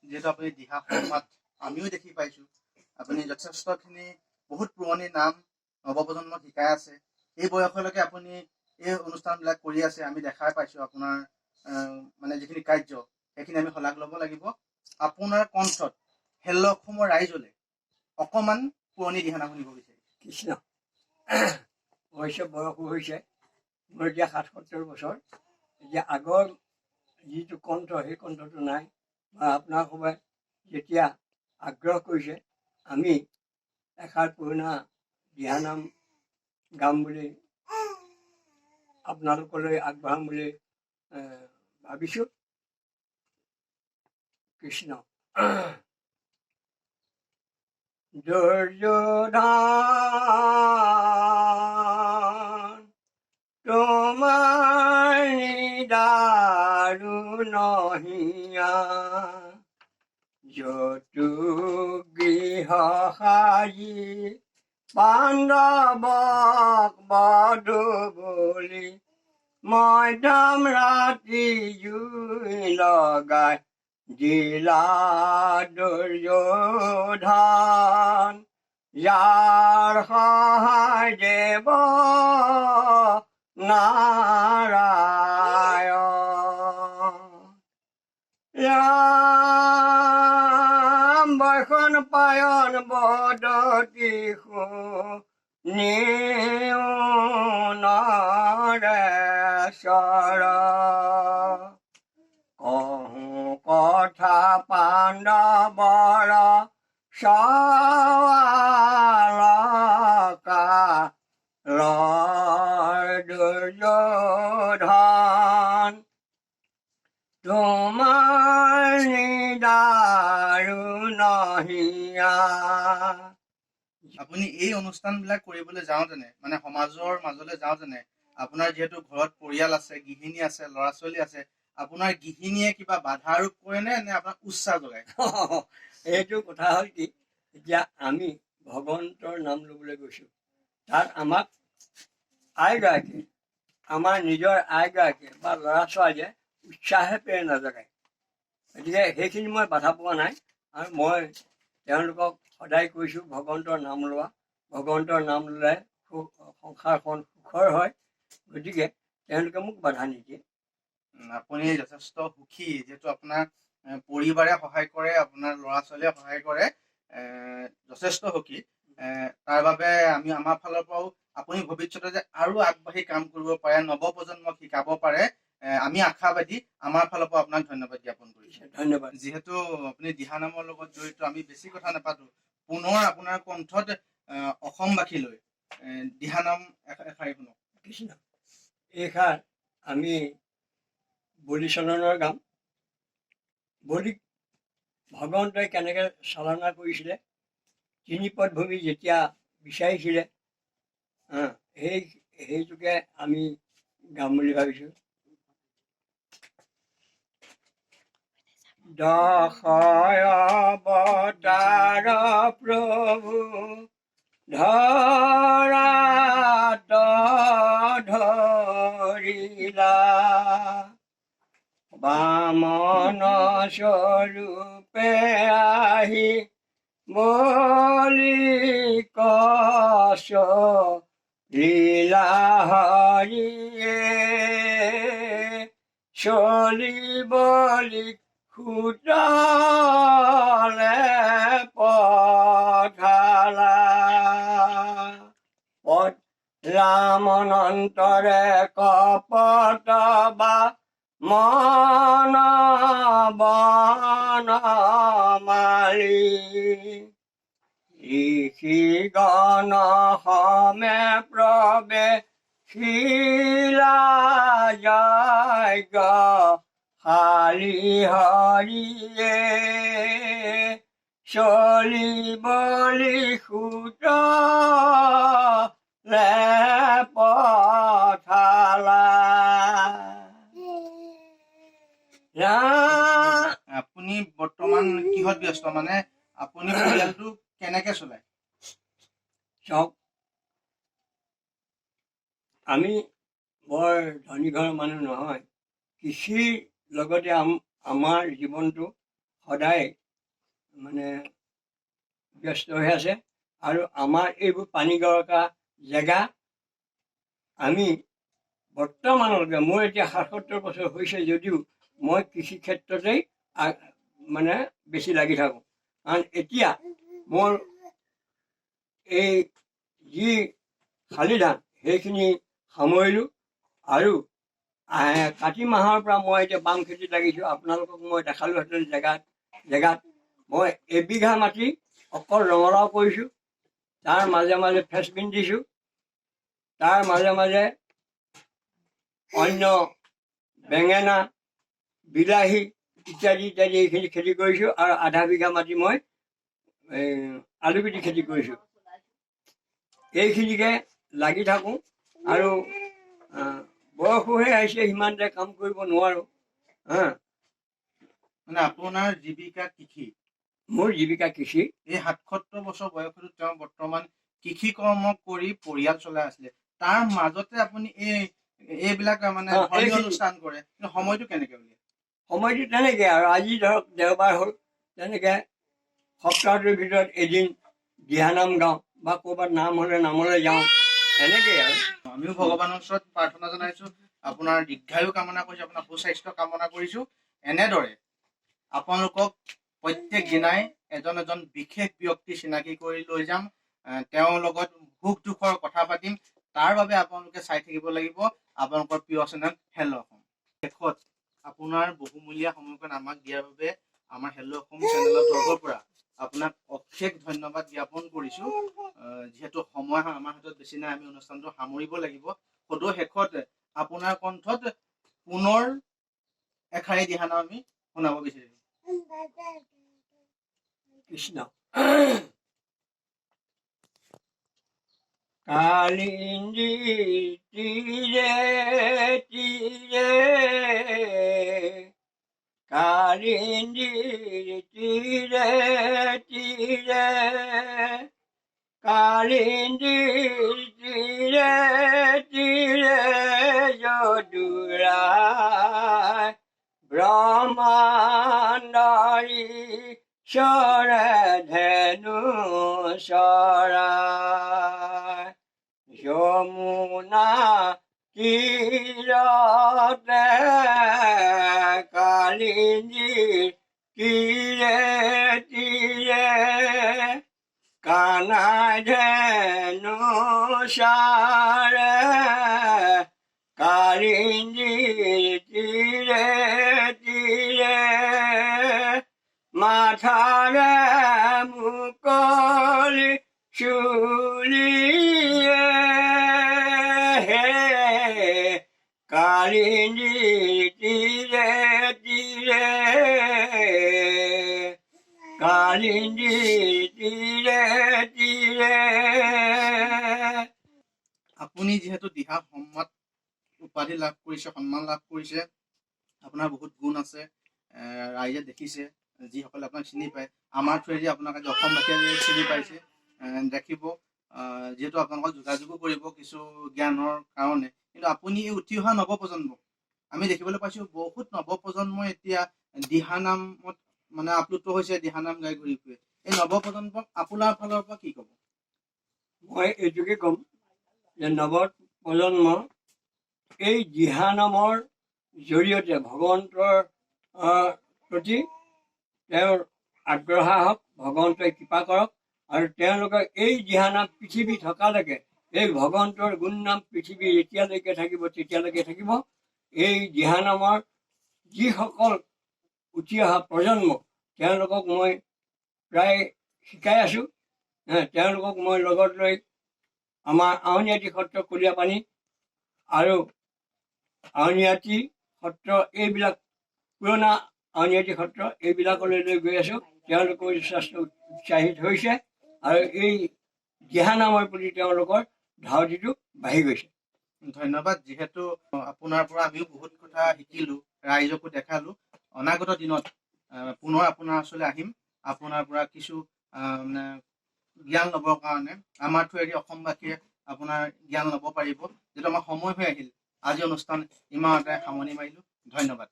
যিহেতু আপুনি দিহা শৰ্মাত আমিও দেখি পাইছোঁ আপুনি যথেষ্টখিনি বহুত পুৰণি নাম নৱপ্ৰজন্মক শিকাই আছে। এই বয়সলৈকে আপুনি এই অনুষ্ঠানবিলাক কৰি আছে, আমি দেখাই পাইছোঁ আপোনাৰ মানে যিখিনি কাৰ্য সেইখিনি আমি শলাগ ল'ব লাগিব। আপোনাৰ কণ্ঠত হেল্ল অসমৰ ৰাইজলৈ অকণমান পুৰণি দিহানাম শুনিব বিচাৰিছোঁ। কৃষ্ণ অৱশ্যে বয়সো হৈছে, মোৰ এতিয়া ৭৭ বছৰ। এতিয়া আগৰ যিটো কণ্ঠ সেই কণ্ঠটো নাই, বা আপোনাৰ সবাই যেতিয়া আগ্ৰহ কৰিছে আমি এষাৰ পুৰণা দিহানাম গাম বুলি আপোনালোকলৈ আগবঢ়াম বুলি ভাবিছোঁ। কৃষ্ণ দুৰ্যোধন তোমাৰ নিদাৰুণ হিয়া, যতু গৃহ সাজি পাণ্ডৱক বধু বুলি মধ্যম ৰাতি জুই লগাই দিলা দুৰ্যোধন, যাৰ সহায় দেৱ নাৰায়ণ। বৈখন পায়ন বদতি নৰেশ্বৰ, কহোঁ কথা পাণ্ডৱৰ সৱালকা দুৰ্যোধন, তোমাৰ নিদাৰুণ হিয়া। আপুনি এই অনুষ্ঠানবিলাক কৰিবলৈ যাওঁতেনে মানে সমাজৰ মাজলৈ যাওঁতেনে আপোনাৰ যিহেতু ঘৰত পৰিয়াল আছে, গৃহিণী আছে, ল'ৰা ছোৱালী আছে, আপোনাৰ গৃহিণীয়ে কিবা বাধা আৰোপ কৰে নে আপোনাক উৎসাহ যোগায়? এইটো কথা হ'ল কি, এতিয়া আমি ভগৱন্তৰ নাম ল'বলৈ গৈছোঁ, তাত আমাক আইগৰাকীয়ে, আমাৰ নিজৰ আইগৰাকীয়ে বা ল'ৰা ছোৱালীয়ে উৎসাহে প্ৰেৰণা যোগায়। গতিকে সেইখিনি মই বাধা পোৱা নাই, আৰু মই তেওঁলোকক সদায় কৈছোঁ ভগৱন্তৰ নাম লোৱা, ভগৱন্তৰ নাম ল'লে সংসাৰখন সুখৰ হয়। গতিকে তেওঁলোকে মোক বাধা নিদিয়ে। আপুনি যথেষ্ট সুখী, যিহেতু আপোনাৰ পৰিবাৰে সহায় কৰে, আপোনাৰ ল'ৰা ছোৱালীয়ে সহায় কৰে, যথেষ্ট সুখী। তাৰ বাবে আমি আমাৰ ফালৰ পৰাও আপুনি ভৱিষ্যতে যে আৰু আগবাঢ়ি কাম কৰিব পাৰে, নৱপ্ৰজন্মক শিকাব পাৰে, আমি আশাবাদী। আমাৰ ফালৰ পৰা আপোনাক ধন্যবাদ জ্ঞাপন কৰিছোঁ। ধন্যবাদ। যিহেতু আপুনি দিহানামৰ লগত জড়িত, আমি বেছি কথা নাপাতো, পুনৰ আপোনাৰ কণ্ঠত অসমবাসীলৈ দিহানাম এষাৰি শুনক। কৃষ্ণ এইষাৰ আমি বলিচলনৰ গাম। বলিক ভগৱন্তই কেনেকৈ চালনা কৰিছিলে, তিনিপদ ভূমি যেতিয়া বিচাৰিছিলে, সেইটোকে আমি গাম বুলি ভাবিছোঁ। দশয় অৱতাৰ প্ৰভু ধৰাত ধৰিলা, বামন স্বৰূপে আহি বলি কচ লীলা হৰিয়ে, চলি বলি সুতলে পঠালা, পদ ৰামনন্তৰে কপট বা মন বনমালী, ঋষি গণ সমে প্ৰৱেশিলা যজ্ঞ শালী হৰিয়ে, চলি বলি সুতলে পঠালা। আপুনি বৰ্তমান কিহত ব্যস্ত, মানে আপুনি পৰিয়ালটো কেনেকে চলায়? চাওক, আমি বৰ ধনী ঘৰৰ মানুহ নহয়, কৃষিৰ লগতে আমাৰ জীৱনটো সদায় মানে ব্যস্ত হৈ আছে। আৰু আমাৰ এইবোৰ পানী গৰকা জেগা আমি বৰ্তমানলৈকে মোৰ এতিয়া ৭৭ বছৰ হৈছে যদিও মই কৃষি ক্ষেত্ৰতেই মানে বেছি লাগি থাকোঁ। কাৰণ এতিয়া মোৰ এই যি শালি ধান সেইখিনি সামৰিলোঁ আৰু কাতি মাহৰ পৰা মই এতিয়া বাম খেতিত লাগিছোঁ। আপোনালোকক মই দেখালোহেঁতেন জেগাত মই এবিঘা মাটি অকল ৰঙালাও কৰিছোঁ, তাৰ মাজে মাজে ফ্ৰেঞ্চবিন দিছোঁ, তাৰ মাজে মাজে অন্য বেঙেনা, বিলাহী ইত্যাদি ইত্যাদি এইখিনি খেতি কৰিছোঁ। আৰু আধা বিঘা মাটি মই আলুগুটি খেতি কৰিছোঁ। এইখিনিকে লাগি থাকোঁ আৰু বয়সো হৈ আহিছে, সিমানতে কাম কৰিব নোৱাৰোঁ। মানে আপোনাৰ জীৱিকা কৃষি? মোৰ জীৱিকা কৃষি। এই ৭৭ বছৰ বয়সতো তেওঁ বৰ্তমান কৃষি কৰ্ম কৰি পৰিয়াল চলাই আছিলে। তাৰ মাজতে আপুনি এইবিলাক মানে ধৰ্মীয় অনুষ্ঠান কৰে, কিন্তু সময়টো কেনেকে উলিয়ায়? সময়টো তেনেকে আৰু আজি ধৰক দেওবাৰ হ'ল, তেনেকে সপ্তাহটোৰ ভিতৰত এদিন দিহানাম গাওঁ বা ক'ৰবাত নাম হ'লে নামলৈ যাওঁ, এনেকেই আৰু। আমিও ভগৱানৰ ওচৰত প্ৰাৰ্থনা জনাইছো, আপোনাৰ দীৰ্ঘায়ু কামনা কৰিছো, আপোনাৰ সুস্বাস্থ্য কামনা কৰিছো। এনেদৰে আপোনালোকক প্ৰত্যেক দিনাই এজন এজন বিশেষ ব্যক্তি চিনাকি কৰি লৈ যাম, তেওঁৰ লগত সুখ দুখৰ কথা পাতিম। তাৰ বাবে আপোনালোকে চাই থাকিব লাগিব আপোনালোকৰ প্ৰিয় চেনেল হেল্ল' অসম। শেষত আপোনাৰ বহুমূলীয়া সময়কণ আমাক দিয়াৰ বাবে আমাৰ হেল্ল' অসম চেনেলৰ তৰফৰ পৰা আপোনাক অশেষ ধন্যবাদ জ্ঞাপন কৰিছো। যিহেতু সময় আমাৰ হাতত বেছি নাই, আমি অনুষ্ঠানটো সামৰিব লাগিব। সদৌ শেষত আপোনাৰ কণ্ঠত পুনৰ এষাৰি দিহানাম আমি শুনাব বিচাৰিছো। কৃষ্ণ। কালিন্দী তীৰে তীৰে, কালিন্দী তীৰে তীৰে, কালিন্দী তীৰে তীৰে যদুৰায় ব্ৰহ্মাণ্ডৰী চৰে ধেনু চৰাই, যমুনা তীৰতে কালিন্দী তীৰে তীৰে, কানাই ধেনু চাৰে কালিন্দী তীৰে তীৰে, মাথাৰে মুকলি চুলিয়ে কালিন্দী তীৰে তীৰে, কালিন্দী তীৰে তীৰে। আপুনি যিহেতু দিহা সন্মান উপাধি লাভ কৰিছে, সন্মান লাভ কৰিছে, আপোনাৰ বহুত গুণ আছে, ৰাইজে দেখিছে, যিসকলে আপোনাক চিনি পায়। আমাৰ থ্ৰুৱেদি আপোনাক আজি অসমবাসীয়ে চিনি পাইছে, দেখিব। যিহেতু আপোনালোকক যোগাযোগো কৰিব কিছু জ্ঞানৰ কাৰণে, কিন্তু আপুনি এই উঠি অহা নৱপ্ৰজন্মক আমি দেখিবলৈ পাইছো, বহুত নৱপ্ৰজন্মই এতিয়া দিহানামত মানে আপ্লুত হৈছে, দিহানাম গাই ঘূৰি ফুৰে। এই নৱপ্ৰজন্মক আপোনাৰ ফালৰ পৰা কি ক'ব? মই এইটোকে ক'ম যে নৱপ্ৰজন্ম এই দিহানামৰ জৰিয়তে ভগৱন্তৰ প্ৰতি তেওঁৰ আগ্ৰহ হওক, ভগৱন্তই কৃপা কৰক, আৰু তেওঁলোকক এই দিহানাম পৃথিৱী থকালৈকে, এই ভগৱন্তৰ গুণ নাম পৃথিৱী যেতিয়ালৈকে থাকিব তেতিয়ালৈকে থাকিব। এই দিহানামৰ যিসকল উঠি অহা প্ৰজন্ম, তেওঁলোকক মই প্ৰায় শিকাই আছোঁ। তেওঁলোকক মই লগত লৈ আমাৰ আউনীআটী সত্ৰ, কলীয়াপানী আৰু আউনীআটী সত্ৰ, এইবিলাক পুৰণা আউনীআটী সত্ৰ, এইবিলাকলৈ লৈ গৈ আছোঁ। তেওঁলোকৰ যথেষ্ট উৎসাহিত হৈছে আৰু এই দিহানামৰ প্ৰতি তেওঁলোকৰ ধাউতিটো বাঢ়ি গৈছে। ধন্যবাদ। যিহেতু আপোনাৰ পৰা আমিও বহুত কথা শিকিলো, ৰাইজকো দেখালো। অনাগত দিনত পুনৰ আপোনাৰ ওচৰলৈ আহিম, আপোনাৰ পৰা কিছু মানে জ্ঞান ল'বৰ কাৰণে। আমাৰ থ্ৰুৱেদি অসমবাসীয়ে আপোনাৰ জ্ঞান ল'ব পাৰিব। যিহেতু আমাৰ সময় হৈ আহিল, আজি অনুষ্ঠান ইমানতে সামৰণি মাৰিলো। ধন্যবাদ।